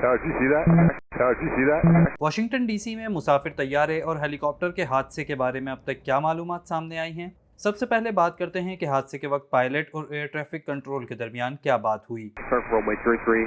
Did you see that? Did you see that? Washington DC में मुसाफिर तैयारे और helicopter के हादसे के बारे में अब तक क्या मालूमात सामने आई हैं? सबसे पहले बात करते हैं कि हादसे के वक्त पायलट और एयर ट्रैफिक कंट्रोल के दरमियान क्या बात हुई। Runway 33,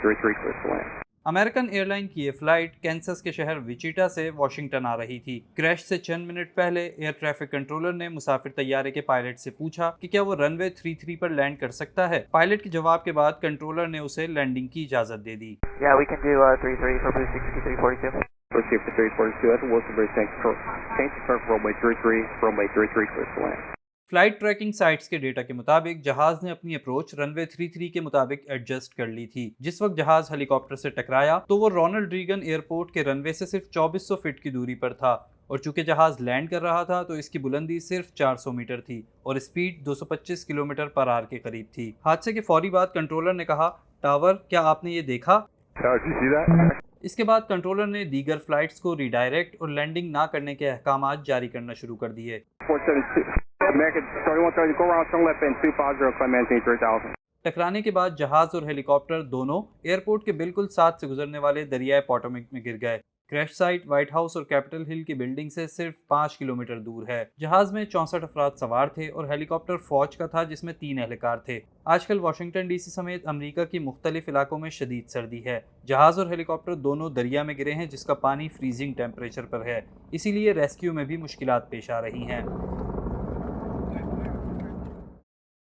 clear to land. American airline की ये फ्लाइट कैंसस के शहर विचिटा से वाशिंगटन आ रही थी। क्रैश से चंद मिनट पहले एयर ट्रैफिक कंट्रोलर ने मुसाफिर तैयारे के पायलट से पूछा कि क्या वो रनवे 33 पर लैंड कर सकता है। पायलट के जवाब के बाद कंट्रोलर ने उसे लैंडिंग की इजाजत दे दी। Yeah, we can do 33 for Blue 6342. Proceed for 342, that's Wilson Bridge, thanks for runway 33, clear to land. Flight tracking sites के डेटा के मुताबिक जहाज ने अपनी अप्रोच रनवे 33 के मुताबिक एडजस्ट कर ली थी। जिस वक्त जहाज हेलीकॉप्टर से टकराया तो वो रोनाल्ड रीगन एयरपोर्ट के रनवे से सिर्फ 2400 फीट की दूरी पर था और चूंकि जहाज लैंड कर रहा था तो इसकी बुलंदी सिर्फ 400 मीटर थी और स्पीड 225 किलोमीटर पर आवर के करीब थी। हादसे के फौरी बाद कंट्रोलर ने कहा, टावर क्या आपने ये देखा? Did you see that? इसके बाद कंट्रोलर ने दीगर फ्लाइट्स को रीडायरेक्ट और लैंडिंग ना करने के अहकामात जारी करना शुरू कर दिए। 472, American 3130, go around turn left and 250, climb maintain 3000. टकराने के बाद जहाज और हेलीकॉप्टर दोनों एयरपोर्ट के बिल्कुल साथ से गुजरने वाले दरियाए पोटोमेक में गिर गए। क्रैश साइट व्हाइट हाउस और कैपिटल हिल की बिल्डिंग से सिर्फ 5 किलोमीटर दूर है। जहाज में 64 अफराद सवार थे और हेलीकॉप्टर फौज का था जिसमें 3 एहलकार थे। आजकल वाशिंगटन डीसी समेत अमेरिका की मुख्तलिफ इलाकों में शदीद सर्दी है। जहाज और हेलीकॉप्टर दोनों दरिया में गिरे हैं जिसका पानी फ्रीजिंग टेम्परेचर पर है, इसीलिए रेस्क्यू में भी मुश्किलात पेश आ रही हैं।